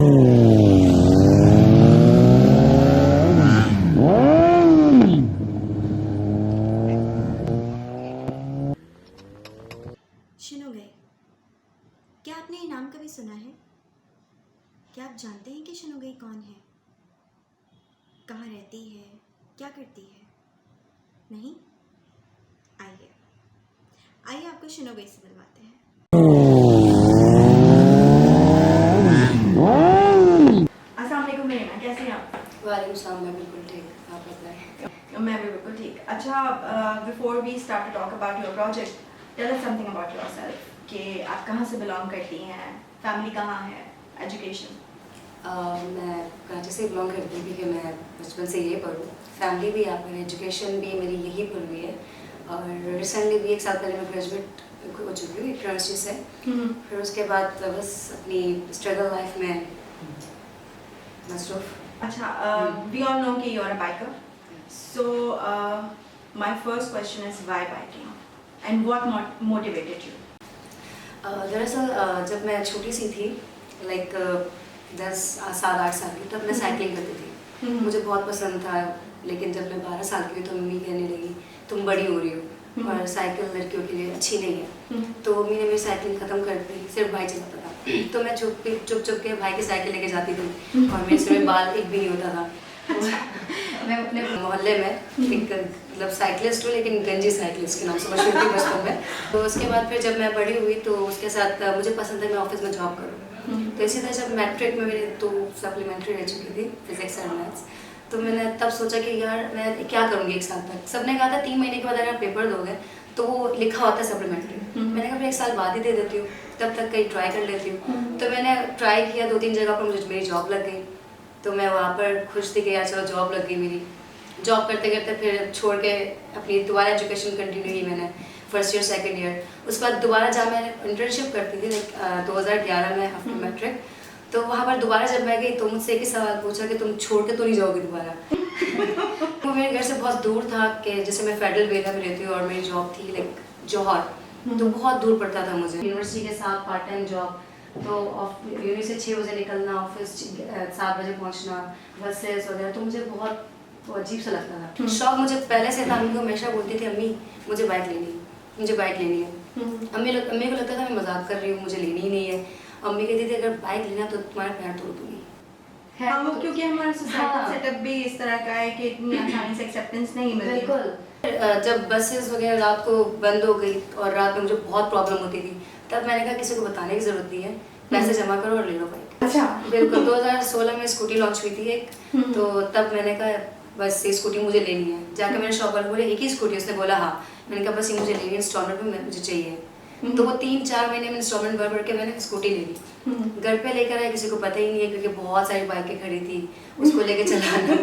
शिनोगे, क्या आपने ये नाम कभी सुना है? क्या आप जानते हैं कि शिनोगे कौन है? कहाँ रहती है? क्या करती है? नहीं? आइए आइए आपको शिनोगे से मिलवाते हैं। अस्सलाम वालेकुम मेरे ना, कैसे हैं आप? वालेकुम सलाम, मैं बिल्कुल ठीक, आप बताएं। मैं भी बिल्कुल ठीक। अच्छा, before we start to talk about your project, tell us something about yourself कि आप कहाँ से बिलोंग करती हैं, फैमिली कहाँ है, एजुकेशन। मैं कराची से बिलोंग करती हूँ क्योंकि मैं बचपन से यही पढ़ूँ। फैमिली भी यहाँ पर, एजुकेशन भी मेरी यही पढ़ हुई है और रिसेंटली भी 1 साल पहले मैं ग्रेजुएट हो चुकी हूँ यूनिवर्सिटी से। फिर उसके बाद बस अपनी स्ट्रगल लाइफ में मसरूफ। अच्छा, वी ऑल नो कि you are a biker, so my first question is why biking and what motivated you? दरअसल जब मैं छोटी सी थी, लाइक 10 साल 8 साल की, तब मैं साइकिलिंग करती थी। मुझे बहुत पसंद था, लेकिन जब मैं 12 साल की हुई तो मम्मी कहने लगी तुम बड़ी हो रही हो और साइकिल लड़कियों के लिए अच्छी नहीं है। तो मम्मी ने मेरी साइकिलिंग ख़त्म कर दी, सिर्फ भाई चलाता था। तो मैं चुप के भाई की साइकिल लेके जाती थी और मेरे सिर में बाल एक भी नहीं होता था। मैं अपने मोहल्ले में एक मतलब साइकिलिस्ट हूँ, लेकिन गंजी साइकिलिस्ट के नाम से मशहूर थी बचपन में। तो उसके बाद फिर जब मैं बड़ी हुई तो उसके साथ मुझे पसंद है मैं ऑफिस में जॉब करूँ। तो इसी तरह जब मैट्रिक में मेरे 2 सप्लीमेंट्री रह चुकी थी, फिजिक्स और मैथ्स, तो मैंने तब सोचा कि यार मैं क्या करूँगी 1 साल तक। सबने कहा था 3 महीने के बाद अगर पेपर दोगे तो वो लिखा होता है सप्लीमेंट्री। मैंने कहा 1 साल बाद ही दे देती हूँ, तब तक कहीं ट्राई कर लेती हूँ। तो मैंने ट्राई किया 2-3 जगह पर, मुझे मेरी जॉब लग गई। तो मैं वहाँ पर खुश थी कि यार चलो जॉब लग गई मेरी। जॉब करते करते फिर छोड़ के अपनी दोबारा एजुकेशन कंटिन्यू की मैंने, फर्स्ट ईयर सेकंड ईयर। उसके बाद दोबारा जहाँ मैं इंटर्नशिप करती थी लाइक 2011 में आफ्टर मैट्रिक, तो वहाँ पर दोबारा जब मैं गई तो मुझसे एक ही सवाल पूछा कि तुम छोड़ के तो नहीं जाओगी दोबारा। वो मेरे घर से बहुत दूर था, कि जैसे मैं फेडरल बेला में रहती हूँ और मेरी जॉब थी लाइक जौहर, तो बहुत दूर पड़ता था मुझे। यूनिवर्सिटी के साथ पार्ट टाइम जॉब, तो यूनिवर्सिटी से 6 बजे निकलना, ऑफिस 7 बजे पहुँचना, बसेस वगैरह, तो मुझे बहुत अजीब सा लगता था। शौक मुझे पहले से था, अम्मी को हमेशा बोलती थी अम्मी मुझे बाइक लेनी है, मुझे बाइक लेनी है। अम्मी को लगता था मैं मजाक कर रही हूँ, मुझे लेनी ही नहीं है। अम्मी कहती थी अगर बाइक लेना तो तुम्हारा पैर तोड़ दूंगी। हाँ, वो क्योंकि हमारा सोसाइटल सेटअप भी इस तरह का है कि इतनी आसानी से एक्सेप्टेंस नहीं मिलती। बिल्कुल। जब बसेस वगैरह रात को बंद हो गई और रात में मुझे बहुत प्रॉब्लम होती थी, तब मैंने कहा किसी को बताने की जरूरत नहीं है, पैसे जमा करो और ले लो बाइक। अच्छा, बिल्कुल। 2016 में स्कूटी लॉन्च हुई थी एक, तो तब मैंने कहा बस ये स्कूटी मुझे लेनी है। जाकर मेरे शॉप वाले बोले एक ही स्कूटी? उसने बोला हाँ। मैंने कहा बस ये मुझे लेनी है, इंस्टॉलमेंट में मुझे चाहिए। तो वो 3-4 महीने में इंस्टॉलमेंट भर के मैंने स्कूटी ले ली। घर पे लेकर आए, किसी को पता ही नहीं है क्योंकि बहुत सारी बाइकें खड़ी थी, उसको लेके चलाना।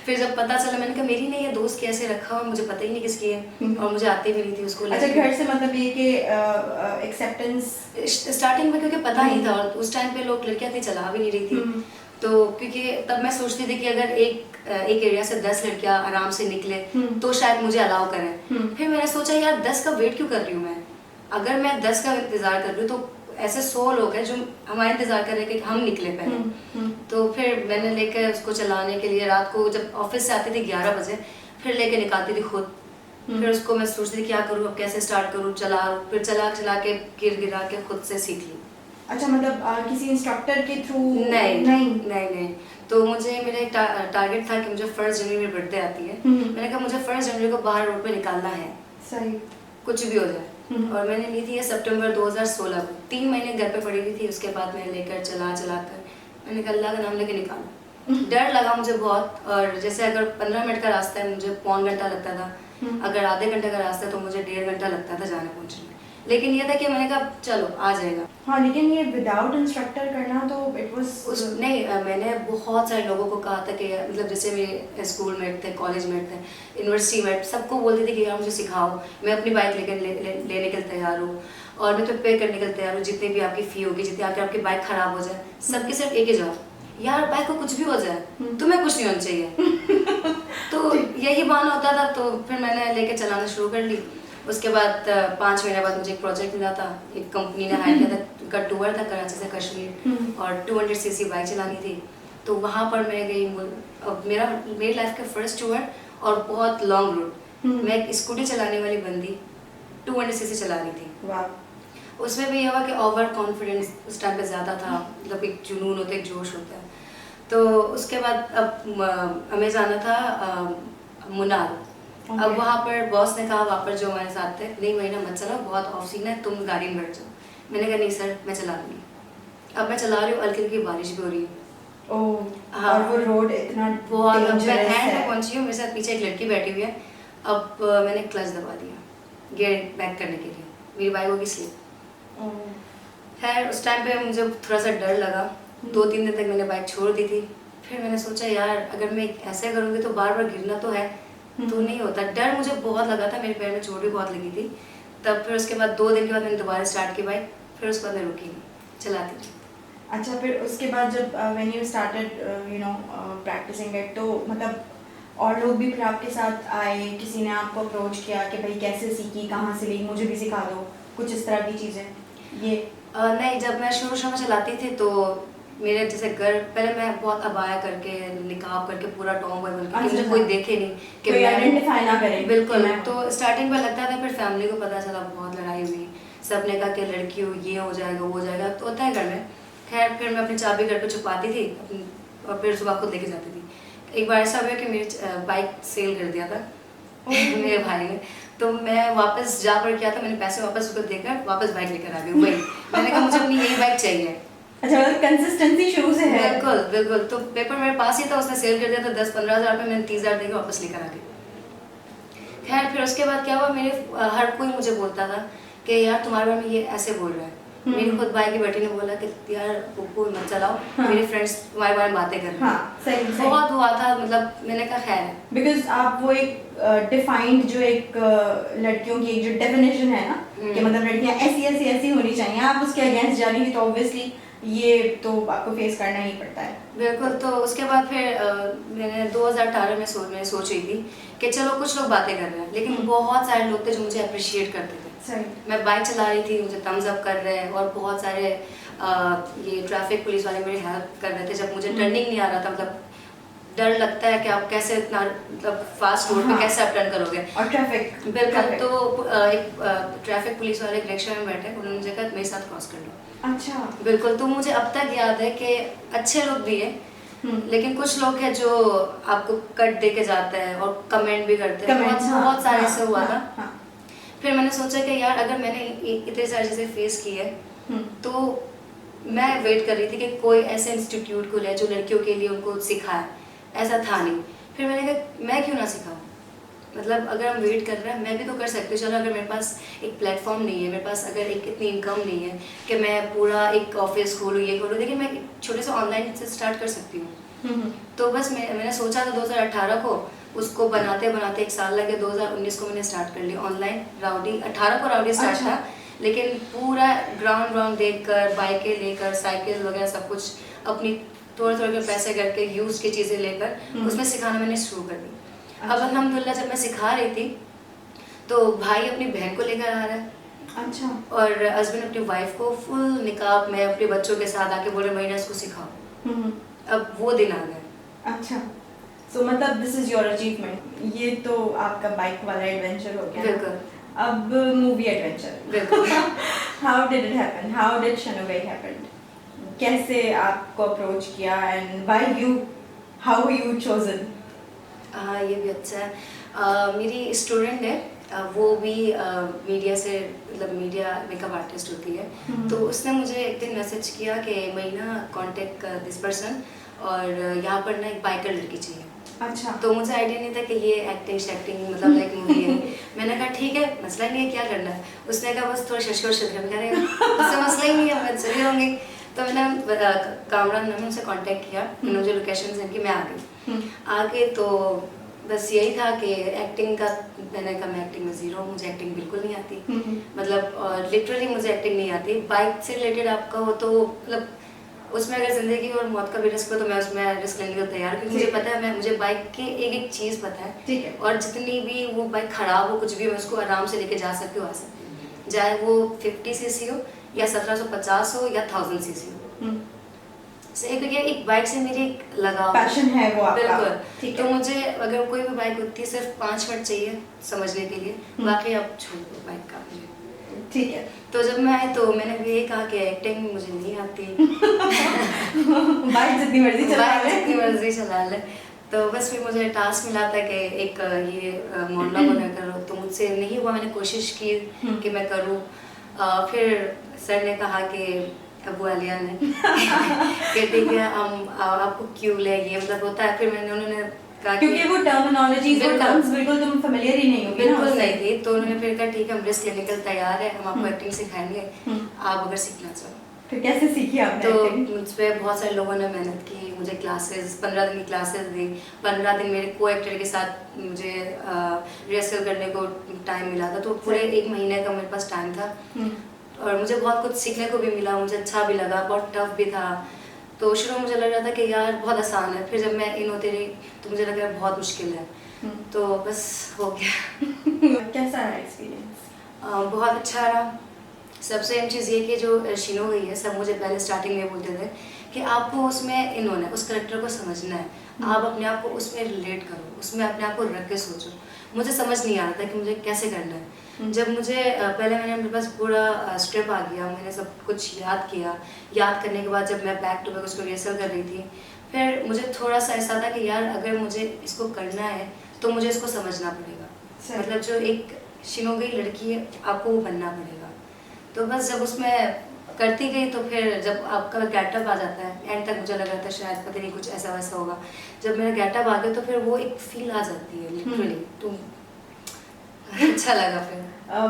फिर जब पता चला मैंने कहा मेरी नहीं है, दोस्त के ऐसे रखा हुआ, मुझे पता ही नहीं किसकी है और मुझे आती भी नहीं थी उसको। अच्छा, घर से मतलब ये कि एक्सेप्टेंस स्टार्टिंग में क्योंकि पता नहीं था, और उस टाइम पे लोग लड़कियां थी चला भी नहीं रही थी, तो क्योंकि तब मैं सोचती थी कि अगर एक एरिया से 10 लड़कियां आराम से निकले तो शायद मुझे अलाउ करें। फिर मैंने सोचा यार 10 का वेट क्यों कर रही हूँ मैं, अगर मैं 10 का इंतजार कर रही हूँ तो ऐसे 100 लोग हैं जो हमारा इंतजार कर रहे हैं कि हम निकले पहले। तो फिर मैंने लेकर उसको चलाने के लिए रात को जब ऑफिस से आती थी 11 बजे, फिर लेके निकालती थी खुद। फिर उसको मैं सोचती थी क्या करूँ, अब कैसे स्टार्ट करूँ, फिर चला के गिरा के खुद से सीख ली। अच्छा, मतलब किसी इंस्ट्रक्टर के थ्रू? नहीं। तो मुझे मेरा एक टारगेट था कि मुझे 1 जनवरी मेरी बर्थडे आती है। मैंने कहा मुझे 1 जनवरी को बाहर रोड पे निकालना है, सही, कुछ भी हो जाए। और मैंने ली थी ये सितंबर 2016 में, 3 महीने घर पे पड़ी हुई थी। उसके बाद मैं लेकर चला कर मैंने कहा अल्लाह का नाम लेके निकाला। डर लगा मुझे बहुत, और जैसे अगर 15 मिनट का रास्ता है मुझे पौन घंटा लगता था, अगर आधे घंटे का रास्ता है तो मुझे 1.5 घंटा लगता था जाने पहुँचने में। लेकिन ये था कि मैंने कहा चलो आ जाएगा। हाँ, लेकिन ये विदाउट इंस्ट्रक्टर करना तो इट वाज नहीं, मैंने बहुत सारे लोगों को कहा था कि मतलब जैसे मेरे स्कूल मेट थे, कॉलेज मेट थे, यूनिवर्सिटी मेट, सबको बोलती थी कि यार मुझे सिखाओ, मैं अपनी बाइक लेने के लिए तैयार हूँ और मैं तो पे करने के लिए तैयार हूँ, जितनी भी आपकी फ़ी होगी, जितनी अगर आपकी बाइक ख़राब हो जाए। सबके सिर्फ एक ही जवाब, यार बाइक को कुछ भी हो जाए तुम्हें कुछ नहीं होना चाहिए। तो यही बहाना होता था। तो फिर मैंने लेके चलाना शुरू कर ली। उसके बाद 5 महीने बाद मुझे एक प्रोजेक्ट मिला था, एक कंपनी ने हायर किया था उनका टूर था कराची से कश्मीर और 200 सीसी बाइक चलानी थी। तो वहाँ पर मैं गई। मेरी लाइफ का फर्स्ट टूर और बहुत लॉन्ग रूट। मैं एक स्कूटी चलाने वाली बंदी 200 सीसी चला रही थी। वाह। उसमें भी ये हुआ कि ओवर कॉन्फिडेंस उस टाइम पे ज़्यादा था, मतलब एक जुनून होता है, एक जोश होता है। तो उसके बाद अब हमें जाना था मुनार। अब वहाँ पर बॉस ने कहा वहाँ पर जो हमारे साथ थे, नहीं महीना मत चलाओ, बहुत ऑफ सीन है, तुम गाड़ी में बैठ जाओ। मैंने कहा नहीं सर मैं चला लूँगी। अब मैं चला रही हूँ, हल्की हल्की बारिश भी हो रही है। हाँ। और वो रोड इतना बहुत, मैं डेंजरस एंड है। में पहुंची हूँ, मेरे साथ पीछे एक लड़की बैठी हुई है। अब मैंने क्लच दबा दिया गियर बैक करने के लिए, मेरी बाइक होगी स्लिप। खैर उस टाइम पे मुझे थोड़ा सा डर लगा। 2-3 दिन तक मैंने बाइक छोड़ दी थी। फिर मैंने सोचा यार अगर मैं ऐसे करूँगी तो बार बार गिरना तो है, तो नहीं होता। डर मुझे बहुत लगा था, मेरे पैर में चोट भी बहुत लगी थी। तब फिर उसके बाद 2 दिन के बाद मैंने दोबारा स्टार्ट की बाइक। फिर उसके बाद मैं रुकी नहीं, चलाती थी। अच्छा, फिर उसके बाद जब when you started practicing it, तो मतलब और लोग भी फिर आपके साथ आए, किसी ने आपको अप्रोच किया कि भाई कैसे सीखी, कहाँ से ली, मुझे भी सिखा दो, कुछ इस तरह की चीज़ें? ये नहीं, जब मैं शुरू में चलाती थी तो मेरे जैसे घर पहले मैं बहुत अबाया करके निकाब करके पूरा टॉम बॉय बन के, मुझे कोई देखे नहीं कि कोई मैं आइडेंटिफाई ना करे। बिल्कुल। तो स्टार्टिंग में लगता था, फिर फैमिली को पता चला, बहुत लड़ाई हुई। सब ने कहा कि लड़की हो, ये हो जाएगा वो हो जाएगा, तो होता है घर में। खैर फिर मैं अपनी चाबी घर पे छुपाती थी और फिर सुबह खुद लेके जाती थी। एक बार ऐसा हुआ कि मेरी बाइक सेल कर दिया था मेरे भाई ने। तो मैं वापस जा कर किया था, मैंने पैसे वापस उसको देकर वापस बाइक लेकर आ गई वही। मैंने कहा मुझे अपनी यही बाइक चाहिए। अच्छा, मतलब कंसिस्टेंसी शुरू से है। बिल्कुल बिल्कुल। तो पेपर मेरे पास ही था, उसने सेल कर दिया था 10-15 हज़ार रुपये। मैंने 30 हज़ार देकर वापस लेकर आ गई। खैर फिर उसके बाद क्या हुआ, मेरे हर कोई मुझे बोलता था कि यार तुम्हारे बारे में ये ऐसे बोल रहा है। मेरी खुद भाई की बेटी ने बोला कि यार पुप्पू मत चलाओ, मेरे फ्रेंड्स तुम्हारे बारे में बातें कर रहे हैं। हाँ, सही सही। बहुत हुआ था, मतलब मैंने कहा खैर है। बिकॉज आप वो एक डिफाइंड जो एक लड़कियों की एक जो डेफिनेशन है ना, कि मतलब लड़कियां ऐसी ऐसी ऐसी होनी चाहिए, आप उसके अगेंस्ट जा रही थी, तो ऑब्वियसली ये तो आपको फेस करना ही पड़ता है। बिल्कुल। तो उसके बाद फिर मैंने 2018 में सोच रही थी कि चलो कुछ लोग बातें कर रहे हैं, लेकिन बहुत सारे लोग थे जो मुझे अप्रिशिएट करते थे। सही। मैं बाइक चला रही थी, मुझे थम्स अप कर रहे हैं, और बहुत सारे ये ट्रैफिक पुलिस वाले मेरी हेल्प कर रहे थे जब मुझे टर्निंग नहीं आ रहा था। मतलब डर लगता है कि आप कैसे इतना मतलब फास्ट रोड पे कैसे आप टर्न करोगे, और ट्रैफिक। बिल्कुल। तो एक ट्रैफिक पुलिस वाले एक रिक्शा में बैठे, उन्होंने मुझे कहा मेरे साथ क्रॉस कर लो। अच्छा। बिल्कुल। तो मुझे अब तक याद है कि अच्छे लोग भी हैं, लेकिन कुछ लोग हैं जो आपको कट दे के जाते हैं और कमेंट भी करते हैं। बहुत सारे से हुआ था। फिर मैंने सोचा कि यार अगर मैंने इतने सारी चीज़ें फेस की है, तो मैं वेट कर रही थी कि कोई ऐसे इंस्टीट्यूट खुले जो लड़कियों के लिए उनको सिखाए। ऐसा था नहीं। फिर मैंने कहा मैं क्यों ना सिखाऊं, मतलब अगर हम वेट कर रहे हैं मैं भी तो कर सकती हूँ। चलो अगर मेरे पास एक प्लेटफॉर्म नहीं है, मेरे पास अगर एक इतनी इनकम नहीं है कि मैं पूरा एक ऑफिस खोलूँ ये खोलूँ, लेकिन मैं छोटे से ऑनलाइन से स्टार्ट कर सकती हूँ। तो बस मैंने सोचा था 2018 को, उसको बनाते बनाते 1 साल लगे। 2019 को मैंने स्टार्ट कर लिया ऑनलाइन। राउडी 18 को राउडी स्टार्ट था, लेकिन पूरा ग्राउंड देखकर, बाइकें लेकर, साइकिल वगैरह सब कुछ अपनी थोड़े थोड़े पैसे करके यूज की चीज़ें लेकर उसमें सिखाना मैंने शुरू कर दी। अब अल्हम्दुलिल्लाह जब मैं सिखा रही थी तो भाई अपनी बहन को लेकर आ रहा है। अच्छा। और हस्बैंड अपनी वाइफ को फुल निकाब में अपने बच्चों के साथ आके बोले महीना इसको सिखाओ। अब वो दिन आ गए। अच्छा। सो मतलब दिस इज योर अचीवमेंट। ये तो आपका बाइक वाला एडवेंचर हो गया। बिल्कुल। अब मूवी एडवेंचर। बिल्कुल। How did it happen? How did शनुगई हैपन? कैसे आपको अप्रोच किया and why you, how you chosen? हाँ ये भी अच्छा है। मेरी स्टूडेंट है, वो भी मीडिया से, मतलब मीडिया मेकअप आर्टिस्ट होती है। तो उसने मुझे एक दिन मैसेज किया कि महीना कांटेक्ट दिस पर्सन, और यहाँ पर ना एक बाइकर लड़की चाहिए। अच्छा। तो मुझे आइडिया नहीं था कि ये एक्टिंग मतलब लाइक मूवी है। मैंने कहा ठीक है, मसला नहीं है, क्या करना है। उसने कहा बस थोड़ा शशकोर शतरम करेगा, उससे मसला ही नहीं है, मैं चली होंगी। तो मैंने कामरान ने उनसे कांटेक्ट किया, मैंने मुझे लोकेशन सेंड की, मैं आ गई। आके तो बस यही था कि एक्टिंग का, मैंने कहा मैं एक्टिंग में ज़ीरो हूँ, मुझे एक्टिंग बिल्कुल नहीं आती। मतलब लिटरली मुझे एक्टिंग नहीं आती। बाइक से रिलेटेड आपका हो तो मतलब उसमें अगर ज़िंदगी और मौत का भी रिस्क हो तो मैं उसमें रिस्क लेने को तैयार, क्योंकि मुझे पता है, मुझे बाइक की एक एक चीज़ पता है। ठीक है। और जितनी भी वो बाइक ख़राब हो, कुछ भी, मैं उसको आराम से लेके जा सकती हूँ, आ सकती हूँ। चाहे वो 50 सीसी हो या 1750 हो या 1000 सीसी हो। से एक बाइक से मेरी एक लगाव पैशन है वो आपका। बिल्कुल। ठीक तो है। मुझे अगर कोई भी बाइक होती है सिर्फ 5 मिनट चाहिए समझने के लिए, बाकी आप छोड़ दो बाइक का मुझे। ठीक है। तो जब मैं आई तो मैंने भी यही कहा कि एक्टिंग मुझे नहीं आती। बाइक जितनी मर्जी चला बाइक ले। जितनी मर्जी चला ले। तो बस फिर मुझे टास्क मिला था कि एक ये मोनोलॉग बना करो, तो मुझसे नहीं हुआ, मैंने कोशिश की कि मैं करूँ। फिर सर ने कहा कि अबू आलिया ने कि ठीक है हम आपको क्यों ले, ये मतलब होता है। फिर मैंने उन्होंने कहा क्योंकि वो टर्मिनोलॉजीज और टर्म्स बिल्कुल तुम फेमिलियर ही नहीं होगी ना बिल्कुल उससे। नहीं थी। तो उन्होंने फिर कहा ठीक है हम रिस्क लेने के लिए तैयार है, हम आपको एक्टिंग सिखाएंगे, आप अगर सीखना चाहो। फिर कैसे सीखी आपने तो एक्टिंग? मुझ पर बहुत सारे लोगों ने मेहनत की, मुझे क्लासेस 15 दिन की क्लासेस दी। 15 दिन मेरे को एक्टर के साथ मुझे रिहर्सल करने को टाइम मिला था। तो पूरे 1 महीने का मेरे पास टाइम था और मुझे बहुत कुछ सीखने को भी मिला, मुझे अच्छा भी लगा, बहुत टफ भी था। तो शुरू में मुझे लग रहा था कि यार बहुत आसान है, फिर जब मैं इन होती रही तो मुझे लगा बहुत मुश्किल है। तो बस हो गया। कैसा रहा एक्सपीरियंस? बहुत अच्छा रहा। सबसे अहम चीज़ ये कि जो शीनो गई है, सब मुझे पहले स्टार्टिंग में बोलते थे कि आपको उसमें इन्होंने उस करेक्टर को समझना है, आप अपने आप को उसमें रिलेट करो, उसमें अपने आप को रख के सोचो। मुझे समझ नहीं आ रहा था कि मुझे कैसे करना है। जब मुझे पहले मेरे पास पूरा स्क्रिप्ट आ गया, मैंने सब कुछ याद किया। याद करने के बाद जब मैं बैक टू बैक उसको रिहर्सल कर रही थी, फिर मुझे थोड़ा सा ऐसा था कि यार अगर मुझे इसको करना है तो मुझे इसको समझना पड़ेगा। मतलब जो एक शिनोगी लड़की है आपको वो बनना पड़ेगा। तो बस जब उसमें करती गई तो फिर जब आपका गेटअप आ जाता है, एंड तक मुझे लगा था शायद पता नहीं कुछ ऐसा वैसा होगा। जब मेरा गेटअप आ गया तो फिर वो एक फील आ जाती है लिटरली। तो अच्छा लगा फिर।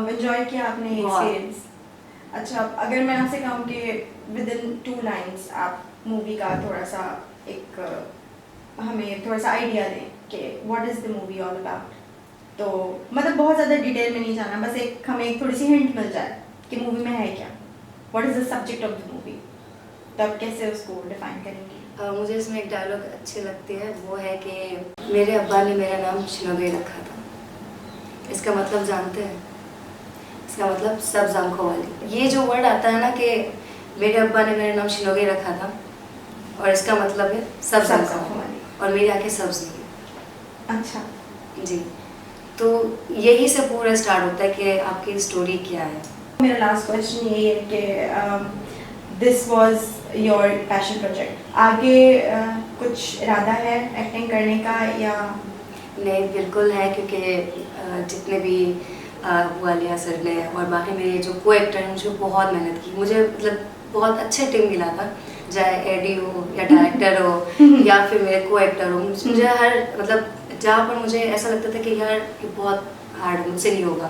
एंजॉय किया आपने एक्सपीरियंस? अच्छा, अगर मैं आपसे कहूँ कि विद इन 2 लाइन्स आप मूवी का थोड़ा सा एक हमें थोड़ा सा आइडिया दें कि what is the movie all about, तो मतलब बहुत ज़्यादा डिटेल में नहीं जाना, बस एक हमें एक थोड़ी सी हिंट मिल जाए कि मूवी में है क्या, what is the subject of the movie, तो आप कैसे उसको डिफाइन करेंगे? मुझे इसमें एक डायलॉग अच्छे लगते हैं, वो है कि मेरे अब्बा ने मेरा नाम शिनोगे रखा था। इसका मतलब जानते हैं? इसका मतलब सब्ज़ आँखों वाली। ये जो वर्ड आता है ना कि मेरे अब्बा ने मेरा नाम शिनोगे रखा था, और इसका मतलब है सब्ज़ आँखों वाली, और मेरी आँखें सब्ज़ नहीं है। अच्छा जी, तो यही से पूरा स्टार्ट होता है कि आपकी स्टोरी क्या है। मेरा लास्ट क्वेश्चन यही है कि this was your passion project, आगे कुछ इरादा है एक्टिंग करने का या? नहीं, बिल्कुल है, क्योंकि जितने भी वालिया सर ने और बाकी मेरे जो को एक्टर हैं मुझे बहुत मेहनत की। मुझे मतलब बहुत अच्छे टीम मिला था, चाहे एडी हो या डायरेक्टर हो या फिर मेरे को एक्टर हो। मुझे हर मतलब जहाँ पर मुझे ऐसा लगता था कि यार ये बहुत हार्ड है, मुझसे नहीं होगा,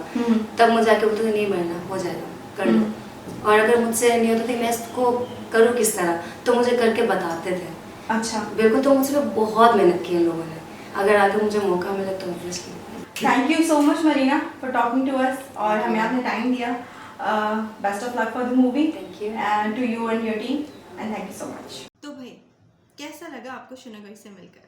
तब मुझे आके बोलते थे नहीं बनना, हो जाएगा, कर लो। और अगर मुझसे नहीं होता था मैं इसको करूँ किस तरह, तो मुझे करके बताते थे। अच्छा, बिल्कुल। तो मुझसे बहुत मेहनत की इन लोगों ने, अगर आगे मुझे मौका मिले तो obviously. Thank you so much Marina for talking to us, और हमें आपने टाइम दिया। Best of luck for the movie Thank you. And to you and your team, and thank you so much. तो भाई कैसा लगा आपको शिनोगई से मिलकर?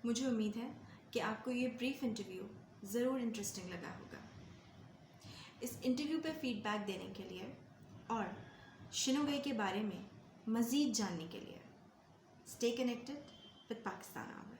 मुझे उम्मीद है कि आपको ये ब्रीफ इंटरव्यू ज़रूर इंटरेस्टिंग लगा होगा। इस इंटरव्यू पे फीडबैक देने के लिए और शिनोगई के बारे में मज़ीद जानने के लिए stay connected with Pakistan our.